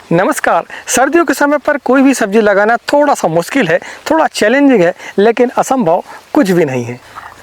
नमस्कार। सर्दियों के समय पर कोई भी सब्जी लगाना थोड़ा सा मुश्किल है, थोड़ा चैलेंजिंग है, लेकिन असंभव कुछ भी नहीं है।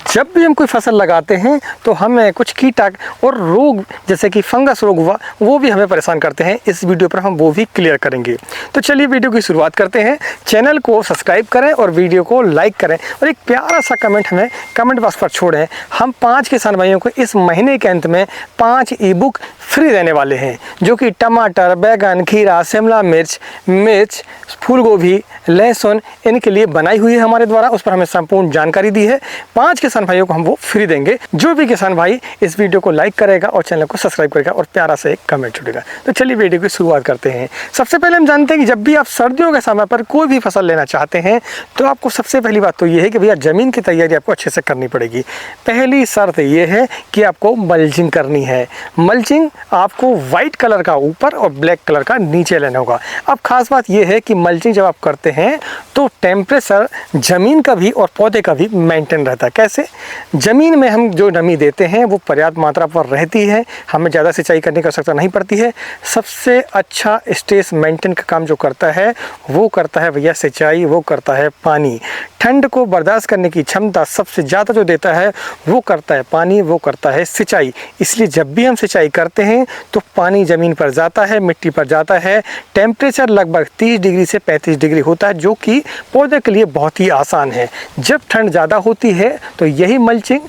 जब भी हम कोई फसल लगाते हैं तो हमें कुछ कीटक और रोग जैसे कि फंगस रोग हुआ वो भी हमें परेशान करते हैं। इस वीडियो पर हम वो भी क्लियर करेंगे। तो चलिए वीडियो की शुरुआत करते हैं। चैनल को सब्सक्राइब करें और वीडियो को लाइक करें और एक प्यारा सा कमेंट हमें कमेंट बॉक्स पर छोड़ें। हम 5 किसान भाइयों को इस महीने के अंत में 5 ई बुक फ्री देने वाले हैं, जो कि टमाटर, बैगन, खीरा, शिमला मिर्च, फूल गोभी, लहसुन इनके लिए बनाई हुई है हमारे द्वारा। उस पर हमें संपूर्ण जानकारी दी है। 5 किसान भाइयों को हम वो फ्री देंगे। जो भी किसान भाई इस वीडियो को लाइक करेगा और चैनल को सब्सक्राइब करेगा और प्यारा से एक कमेंट छोड़ेगा। तो चलिए वीडियो की शुरुआत करते हैं। सबसे पहले हम जानते हैं कि जब भी आप सर्दियों के समय पर कोई भी फसल लेना चाहते हैं तो आपको सबसे पहली बात तो ये है कि भैया ज़मीन की तैयारी आपको अच्छे से करनी पड़ेगी। पहली शर्त ये है कि आपको मल्चिंग करनी है। मल्चिंग आपको वाइट कलर का ऊपर और ब्लैक कलर का नीचे लेना होगा। अब खास बात यह है कि मल्चिंग जब आप करते हैं तो टेम्परेचर ज़मीन का भी और पौधे का भी मेंटेन रहता है। कैसे? ज़मीन में हम जो नमी देते हैं वो पर्याप्त मात्रा पर रहती है, हमें ज़्यादा सिंचाई करने की आवश्यकता नहीं पड़ती है। सबसे अच्छा स्ट्रेस मेंटेन का काम जो करता है वो करता है भैया सिंचाई, वो करता है पानी। ठंड को बर्दाश्त करने की क्षमता सबसे ज़्यादा जो देता है वो करता है पानी, वो करता है सिंचाई। इसलिए जब भी हम सिंचाई करते हैं तो पानी ज़मीन पर जाता है, मिट्टी पर जाता है। टेम्परेचर लगभग 30 डिग्री से 35 डिग्री होता है, जो कि पौधे के लिए बहुत ही आसान है। जब ठंड ज़्यादा होती है तो यही मल्चिंग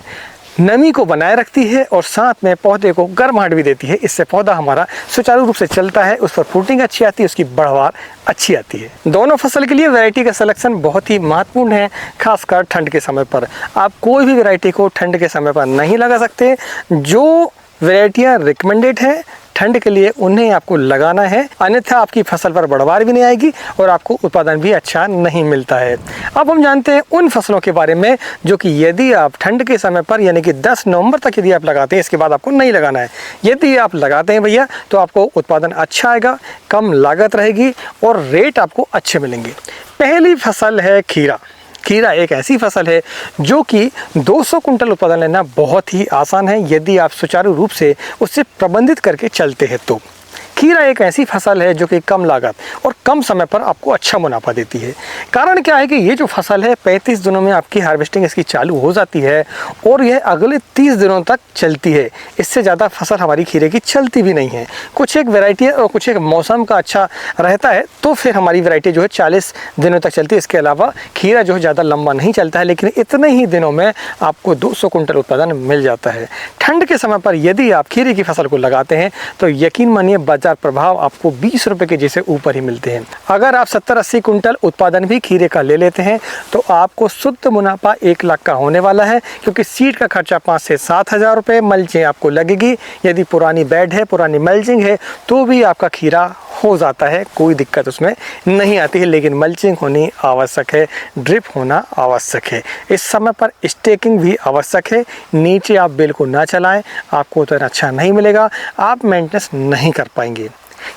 नमी को बनाए रखती है और साथ में पौधे को गर्माहट भी देती है। इससे पौधा हमारा सुचारू रूप से चलता है, उस पर फ्रूटिंग अच्छी आती है, उसकी बढ़वार अच्छी आती है। दोनों फसल के लिए वैरायटी का सिलेक्शन बहुत ही महत्वपूर्ण है, खासकर ठंड के समय पर। आप कोई भी वैरायटी को ठंड के समय पर नहीं लगा सकते। जो वैरायटियाँ रिकमेंडेड हैं ठंड के लिए उन्हें आपको लगाना है, अन्यथा आपकी फसल पर बढ़वार भी नहीं आएगी और आपको उत्पादन भी अच्छा नहीं मिलता है। अब हम जानते हैं उन फसलों के बारे में जो कि यदि आप ठंड के समय पर यानी कि 10 नवंबर तक यदि आप लगाते हैं, इसके बाद आपको नहीं लगाना है। यदि आप लगाते हैं भैया तो आपको उत्पादन अच्छा आएगा, कम लागत रहेगी और रेट आपको अच्छे मिलेंगे। पहली फसल है खीरा। खीरा एक ऐसी फसल है जो कि 200 कुंटल उत्पादन लेना बहुत ही आसान है यदि आप सुचारू रूप से उससे प्रबंधित करके चलते हैं तो। खीरा एक ऐसी फसल है जो कि कम लागत और कम समय पर आपको अच्छा मुनाफा देती है। कारण क्या है कि ये जो फसल है 35 दिनों में आपकी हार्वेस्टिंग इसकी चालू हो जाती है और यह अगले 30 दिनों तक चलती है। इससे ज़्यादा फसल हमारी खीरे की चलती भी नहीं है। कुछ एक वैरायटी है और कुछ एक मौसम का अच्छा रहता है तो फिर हमारी वैरायटी जो है 40 दिनों तक चलती है। इसके अलावा खीरा जो है ज़्यादा लंबा नहीं चलता है, लेकिन इतने ही दिनों में आपको 200 कुंटल उत्पादन मिल जाता है। ठंड के समय पर यदि आप खीरे की फसल को लगाते हैं तो यकीन मानिए बाजार प्रभाव आपको 20 रुपए के जैसे ऊपर ही मिलते हैं। अगर आप 70-80 कुंटल उत्पादन भी खीरे का ले लेते हैं तो आपको शुद्ध मुनाफा 1 लाख का होने वाला है, क्योंकि सीड का खर्चा 5 से 7 हज़ार रुपये मल्चिंग आपको लगेगी। यदि पुरानी बेड है, पुरानी मल्चिंग है तो भी आपका खीरा हो जाता है, कोई दिक्कत उसमें नहीं आती है। लेकिन मल्चिंग होनी आवश्यक है, ड्रिप होना आवश्यक है। इस समय पर स्टेकिंग भी आवश्यक है। नीचे आप बिल्कुल ना चलाएं, आपको उतना अच्छा नहीं मिलेगा, आप मेंटेनेंस नहीं कर पाएंगे।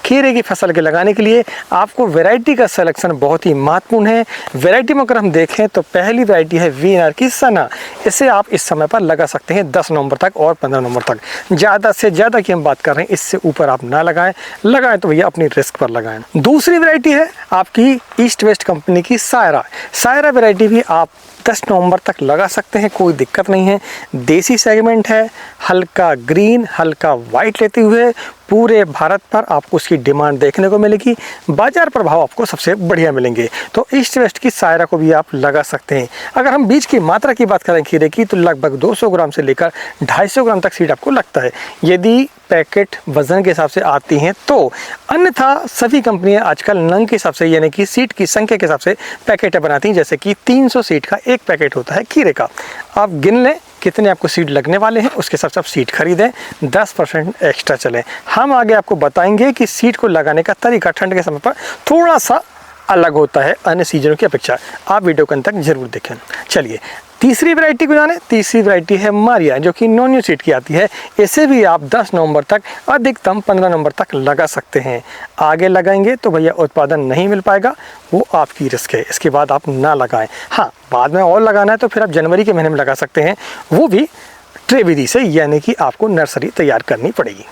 खीरे की फसल के लगाने के लिए आपको वैरायटी का सिलेक्शन बहुत ही महत्वपूर्ण है। वैरायटी में अगर हम देखें तो पहली वैरायटी है वीनर की सना। इसे आप इस समय पर लगा सकते हैं 10 नवंबर तक और 15 नवंबर तक। ज़्यादा से ज़्यादा की हम बात कर रहे हैं, इससे ऊपर आप ना लगाएं तो भैया अपनी रिस्क पर लगाएं। दूसरी वैरायटी है आपकी ईस्ट वेस्ट कंपनी की सायरा वैरायटी भी आप 10 नवंबर तक लगा सकते हैं, कोई दिक्कत नहीं है। देसी सेगमेंट है, हल्का ग्रीन हल्का वाइट लेते हुए पूरे भारत पर आपको उसकी डिमांड देखने को मिलेगी। बाजार प्रभाव आपको सबसे बढ़िया मिलेंगे। तो ईस्ट वेस्ट की सायरा को भी आप लगा सकते हैं। अगर हम बीज की मात्रा की बात करें खीरे की तो लगभग 200 ग्राम से लेकर 250 ग्राम तक सीड आपको लगता है, यदि पैकेट वजन के हिसाब से आती हैं तो। अन्यथा सभी कंपनियां आजकल नंग के हिसाब से यानी कि सीट की संख्या के हिसाब से पैकेट बनाती हैं। जैसे कि 300 सीट का एक पैकेट होता है खीरे का। आप गिन लें कितने आपको सीड लगने वाले हैं, उसके हिसाब से आप सीड खरीदें, 10% एक्स्ट्रा चलें। हम आगे आपको बताएंगे कि सीड को लगाने का तरीका ठंड के समय पर थोड़ा सा अलग होता है अन्य सीजनों की अपेक्षा। आप वीडियो के अंत तक जरूर देखें। चलिए तीसरी वैरायटी को जाने। तीसरी वैरायटी है मारिया, जो कि नॉन न्यू सीड की आती है। इसे भी आप 10 नवंबर तक अधिकतम 15 नवंबर तक लगा सकते हैं। आगे लगाएंगे तो भैया उत्पादन नहीं मिल पाएगा, वो आपकी रिस्क है। इसके बाद आप ना लगाएं। हाँ, बाद में और लगाना है तो फिर आप जनवरी के महीने में लगा सकते हैं, वो भी ट्रे विधि से, यानी कि आपको नर्सरी तैयार करनी पड़ेगी।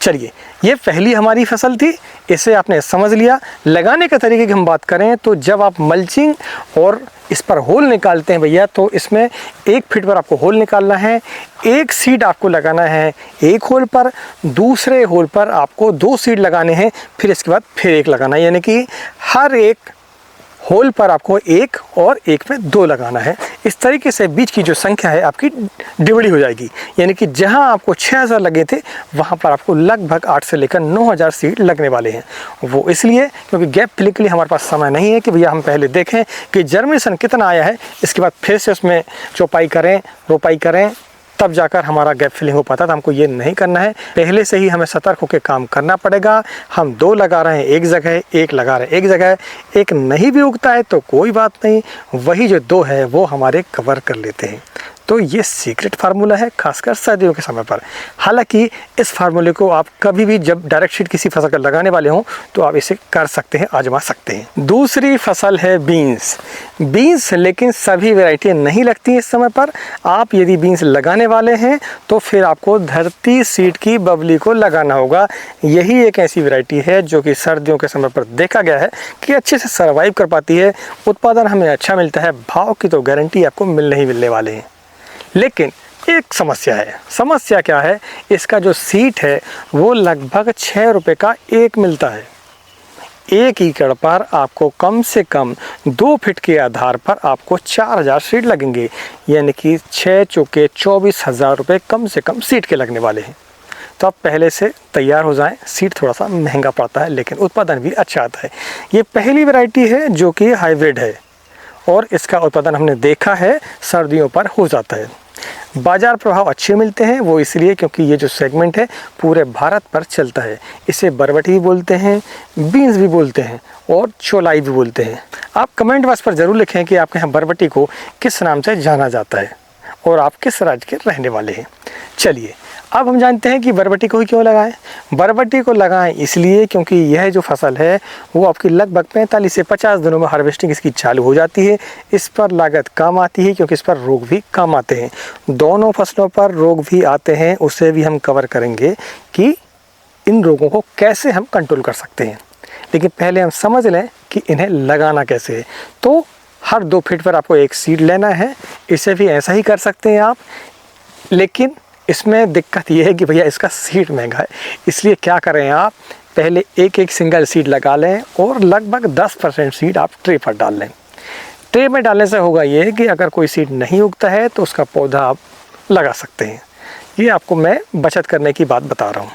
चलिए, ये पहली हमारी फसल थी, इसे आपने समझ लिया। लगाने के तरीके की हम बात करें तो जब आप मल्चिंग और इस पर होल निकालते हैं भैया, तो इसमें 1 फीट पर आपको होल निकालना है। एक सीड आपको लगाना है एक होल पर, दूसरे होल पर आपको 2 सीड लगाने हैं, फिर इसके बाद फिर एक लगाना है, यानी कि हर एक होल पर आपको 1 और 1 में 2 लगाना है। इस तरीके से बीज की जो संख्या है आपकी डिवाइड हो जाएगी, यानी कि जहां आपको 6000 लगे थे वहां पर आपको लगभग 8 से लेकर 9000 सीड लगने वाले हैं। वो इसलिए क्योंकि गैप फिलिंग के लिए हमारे पास समय नहीं है कि भैया हम पहले देखें कि जर्मिनेशन कितना आया है, इसके बाद फिर से उसमें चौपाई करें, रोपाई करें, तब जाकर हमारा गैप फिलिंग हो पाता। तो हमको ये नहीं करना है, पहले से ही हमें सतर्क होकर काम करना पड़ेगा। हम 2 लगा रहे हैं एक जगह, 1 लगा रहे हैं एक जगह, 1 नहीं भी उगता है तो कोई बात नहीं, वही जो 2 है वो हमारे कवर कर लेते हैं। तो ये सीक्रेट फार्मूला है, खासकर सर्दियों के समय पर। हालांकि इस फार्मूले को आप कभी भी जब डायरेक्ट शीट किसी फसल का लगाने वाले हों तो आप इसे कर सकते हैं, आजमा सकते हैं। दूसरी फसल है बीन्स, लेकिन सभी वैरायटी नहीं लगती इस समय पर। आप यदि बीन्स लगाने वाले हैं तो फिर आपको धरती सीड की बबली को लगाना होगा। यही एक ऐसी वैरायटी है जो कि सर्दियों के समय पर देखा गया है कि अच्छे से सर्वाइव कर पाती है, उत्पादन हमें अच्छा मिलता है, भाव की तो गारंटी आपको मिलने वाले हैं। लेकिन एक समस्या है। समस्या क्या है? इसका जो सीट है वो लगभग 6 रुपये का 1 मिलता है। 1 एकड़ पर आपको कम से कम 2 फीट के आधार पर आपको 4000 सीट लगेंगे, यानी कि 6 चौके 24,000 रुपये कम से कम सीट के लगने वाले हैं। तो आप पहले से तैयार हो जाएं। सीड थोड़ा सा महंगा पड़ता है लेकिन उत्पादन भी अच्छा आता है। ये पहली वैरायटी है जो कि हाइब्रिड है और इसका उत्पादन हमने देखा है सर्दियों पर हो जाता है। बाजार प्रभाव अच्छे मिलते हैं, वो इसलिए क्योंकि ये जो सेगमेंट है पूरे भारत पर चलता है। इसे बरबटी भी बोलते हैं, बीन्स भी बोलते हैं और चौलाई भी बोलते हैं। आप कमेंट बॉक्स पर ज़रूर लिखें कि आपके यहाँ बरबटी को किस नाम से जाना जाता है और आप किस राज्य के रहने वाले हैं। चलिए, अब हम जानते हैं कि बरबटी को ही क्यों लगाएं। बरबटी को लगाएं इसलिए क्योंकि यह जो फसल है वो आपकी लगभग 45 से 50 दिनों में हार्वेस्टिंग इसकी चालू हो जाती है। इस पर लागत कम आती है क्योंकि इस पर रोग भी कम आते हैं। दोनों फसलों पर रोग भी आते हैं, उसे भी हम कवर करेंगे कि इन रोगों को कैसे हम कंट्रोल कर सकते हैं। लेकिन पहले हम समझ लें कि इन्हें लगाना कैसे है। तो हर 2 फीट पर आपको 1 सीड लेना है। इसे भी ऐसा ही कर सकते हैं आप, लेकिन इसमें दिक्कत ये है कि भैया इसका सीड महंगा है। इसलिए क्या करें आप, पहले एक सिंगल सीड लगा लें और लगभग 10% सीड आप ट्रे पर डाल लें। ट्रे में डालने से होगा ये कि अगर कोई सीड नहीं उगता है तो उसका पौधा आप लगा सकते हैं। ये आपको मैं बचत करने की बात बता रहा हूँ।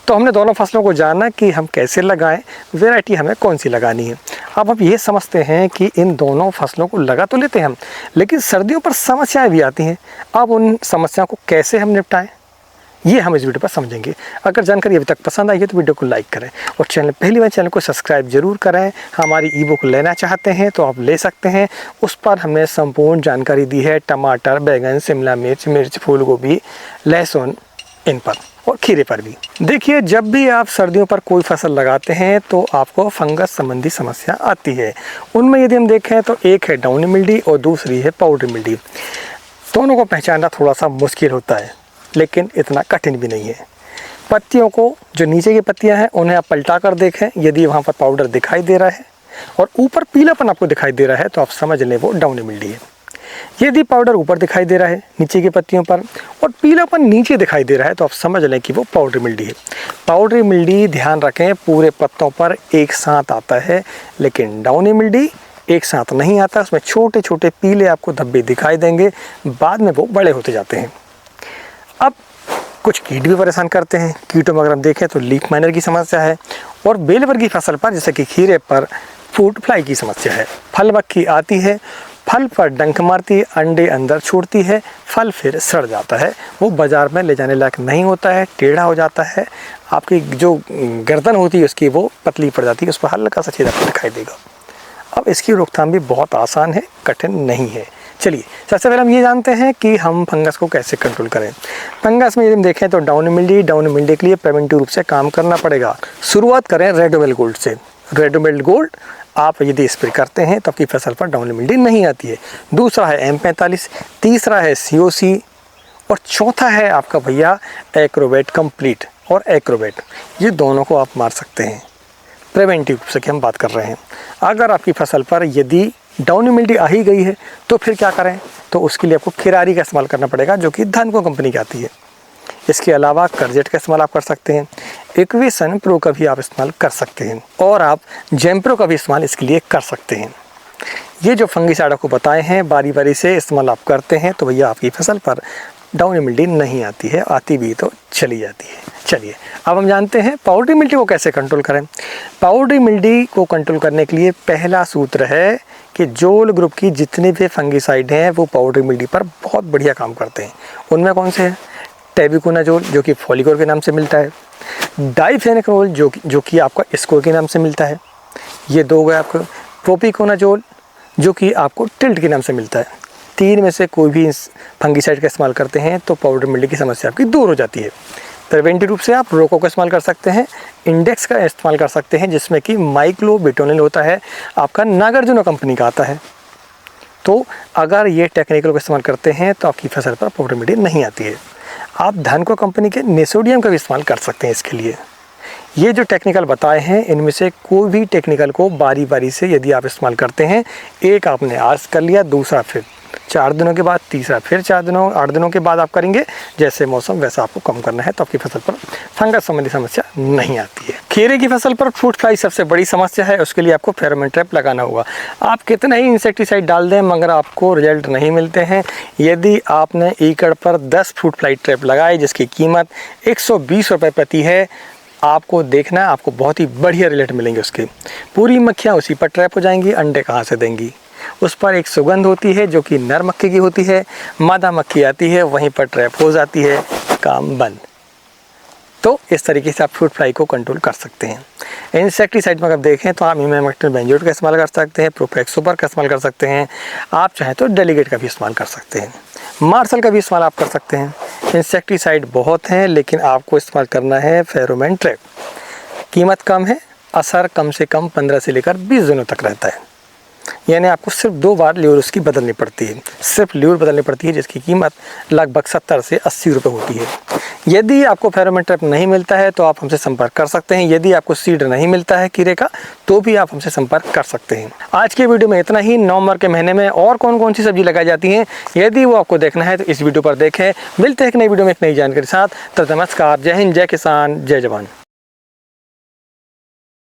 तो हमने दोनों फसलों को जाना कि हम कैसे लगाएं, वैरायटी हमें कौन सी लगानी है। अब ये समझते हैं कि इन दोनों फसलों को लगा तो लेते हैं हम, लेकिन सर्दियों पर समस्याएं भी आती हैं। अब उन समस्याओं को कैसे हम निपटाएं, ये हम इस वीडियो पर समझेंगे। अगर जानकारी अभी तक पसंद आई है तो वीडियो को लाइक करें और पहली बार चैनल को सब्सक्राइब जरूर करें। हमारी ई बुक लेना चाहते हैं तो आप ले सकते हैं, उस पर हमने संपूर्ण जानकारी दी है। टमाटर, बैंगन, शिमला मिर्च, फूल गोभी, लहसुन, इन पर और खीरे पर भी। देखिए, जब भी आप सर्दियों पर कोई फसल लगाते हैं तो आपको फंगस संबंधी समस्या आती है। उनमें यदि हम देखें तो एक है डाउनी मिल्डी और दूसरी है पाउडरी मिल्डी। दोनों को पहचानना थोड़ा सा मुश्किल होता है लेकिन इतना कठिन भी नहीं है। पत्तियों को, जो नीचे की पत्तियां हैं उन्हें आप पलटा कर देखें, यदि वहाँ पर पाउडर दिखाई दे रहा है और ऊपर पीलापन आपको दिखाई दे रहा है तो आप समझ लें वो डाउनी मिल्डी है। यदि पाउडर ऊपर दिखाई दे रहा है नीचे की पत्तियों पर और पीलापन नीचे दिखाई दे रहा है तो आप समझ लें कि वो पाउडरी मिल्डी है। पाउडरी मिल्डी, ध्यान रखें, पूरे पत्तों पर एक साथ आता है, लेकिन डाउनी मिल्डी एक साथ नहीं आता। उसमें छोटे छोटे पीले आपको धब्बे दिखाई देंगे, बाद में वो बड़े होते जाते हैं। अब कुछ कीट भी परेशान करते हैं। कीटों में अगर हम देखें तो लीफ माइनर की समस्या है और बेल वर्गीय फसल पर जैसे कि खीरे पर फ्रूट फ्लाई की समस्या है। फल मक्खी आती है, फल पर डंक मारती है, अंडे अंदर छोड़ती है, फल फिर सड़ जाता है, वो बाज़ार में ले जाने लायक नहीं होता है, टेढ़ा हो जाता है। आपकी जो गर्दन होती है उसकी वो पतली पड़ जाती है, उस पर हल्का सा छेद आपको दिखाई देगा। अब इसकी रोकथाम भी बहुत आसान है, कठिन नहीं है। चलिए, सबसे पहले हम ये जानते हैं कि हम फंगस को कैसे कंट्रोल करें। फंगस में यदि हम देखें तो डाउनी मिल्डी के लिए प्रिवेंटिव रूप से काम करना पड़ेगा। शुरुआत करें रेडोमेल गोल्ड से। रेडोमेल गोल्ड आप यदि स्प्रे करते हैं तो आपकी फसल पर डाउनी मिल्डी नहीं आती है। दूसरा है M45, तीसरा है COC और चौथा है आपका भैया एग्रोवेट कंप्लीट। और एक्रोबेट, ये दोनों को आप मार सकते हैं। प्रिवेंटिव रूप से की हम बात कर रहे हैं। अगर आपकी फसल पर यदि डाउनी मिल्डी आ ही गई है तो फिर क्या करें, तो उसके लिए आपको खिरारी का इस्तेमाल करना पड़ेगा, जो कि धानको कंपनी की आती है। इसके अलावा करजेट का इस्तेमाल आप कर सकते हैं, इक्वेशन प्रो का भी आप इस्तेमाल कर सकते हैं, और आप जेम्प्रो का भी इस्तेमाल इसके लिए कर सकते हैं। ये जो फंगिसाइड आपको बताए हैं बारी बारी से इस्तेमाल आप करते हैं तो भैया आपकी फसल पर डाउनी मिल्डी नहीं आती है, आती भी तो चली जाती है। चलिए अब हम जानते हैं पाउडरी मिल्डी को कैसे कंट्रोल करें। पाउडरी मिल्डी को कंट्रोल करने के लिए पहला सूत्र है कि जोल ग्रुप की जितने भी फंगिसाइड हैं वो पाउडरी मिल्डी पर बहुत बढ़िया काम करते हैं। उनमें कौन से हैं? टेबिकोनाजोल जो कि फॉलिकोर के नाम से मिलता है, डाइफेनिकोल जो कि आपका स्कोर के नाम से मिलता है, ये दो गए आपको, प्रोपिकोनाजोल जो कि आपको टिल्ट के नाम से मिलता है। तीन में से कोई भी फंगिसाइड का इस्तेमाल करते हैं तो पाउडर मिल्डी की समस्या आपकी दूर हो जाती है। प्रिवेंटिव रूप से आप रोको का इस्तेमाल कर सकते हैं, इंडेक्स का इस्तेमाल कर सकते हैं जिसमें कि माइक्लोबिटोनिल होता है, आपका नागार्जुन कंपनी का आता है। तो अगर ये टेक्निकल का इस्तेमाल करते हैं तो आपकी फसल पर पाउडर मिल्डी नहीं आती है। आप धानको कंपनी के नेसोडियम का भी इस्तेमाल कर सकते हैं इसके लिए। ये जो टेक्निकल बताए हैं इनमें से कोई भी टेक्निकल को बारी बारी से यदि आप इस्तेमाल करते हैं, एक आपने आज कर लिया, दूसरा फिर 4 दिनों के बाद, तीसरा फिर 8 दिनों के बाद आप करेंगे, जैसे मौसम वैसा आपको कम करना है, तो आपकी फसल पर फंगस संबंधी समस्या नहीं आती है। खीरे की फसल पर फ्रूट फ्लाई सबसे बड़ी समस्या है, उसके लिए आपको फेरोमोन ट्रैप लगाना होगा। आप कितना ही इंसेक्टिसाइड डाल दें मगर आपको रिजल्ट नहीं मिलते हैं। यदि आपने एकड़ पर 10 फ्रूट फ्लाई ट्रैप लगाए जिसकी कीमत 120 रुपये प्रति है, आपको देखना है आपको बहुत ही बढ़िया रिजल्ट मिलेंगे उसके। पूरी मक्खियाँ उसी पर ट्रैप हो जाएंगी, अंडे कहाँ से देंगी। उस पर एक सुगंध होती है जो कि नर मक्खी की होती है, मादा मक्खी आती है वहीं पर ट्रैप हो जाती है, काम बंद। तो इस तरीके से आप फ्रूट फ्लाई को कंट्रोल कर सकते हैं। इंसेक्टिसाइड में अगर देखें तो आप इमामेक्टिन बेंजोएट का इस्तेमाल कर सकते हैं, प्रोफेक्सोपर का इस्तेमाल कर सकते हैं, आप चाहें तो डेलीगेट का भी इस्तेमाल कर सकते हैं, मार्शल का भी इस्तेमाल आप कर सकते हैं। इंसेक्टिसाइड बहुत हैं लेकिन आपको इस्तेमाल करना है फेरोमोन ट्रैप। कीमत कम है, असर कम से कम 15 से लेकर 20 दिनों तक रहता है। यानी आपको सिर्फ 2 बार ल्यूर उसकी बदलनी पड़ती है, सिर्फ ल्यूर बदलनी पड़ती है जिसकी कीमत लगभग 70 से 80 रुपये होती है। यदि आपको फेरोमोन ट्रैप नहीं मिलता है तो आप हमसे संपर्क कर सकते हैं। यदि आपको सीड नहीं मिलता है कीड़े का तो भी आप हमसे संपर्क कर सकते हैं। आज के वीडियो में इतना ही। नवंबर के महीने में और कौन कौन सी सब्जी लगाई जाती हैं यदि वो आपको देखना है तो इस वीडियो पर देखें। मिलते हैं एक नई वीडियो में एक नई जानकारी के साथ। तो नमस्कार, जय हिंद, जय किसान, जय जवान।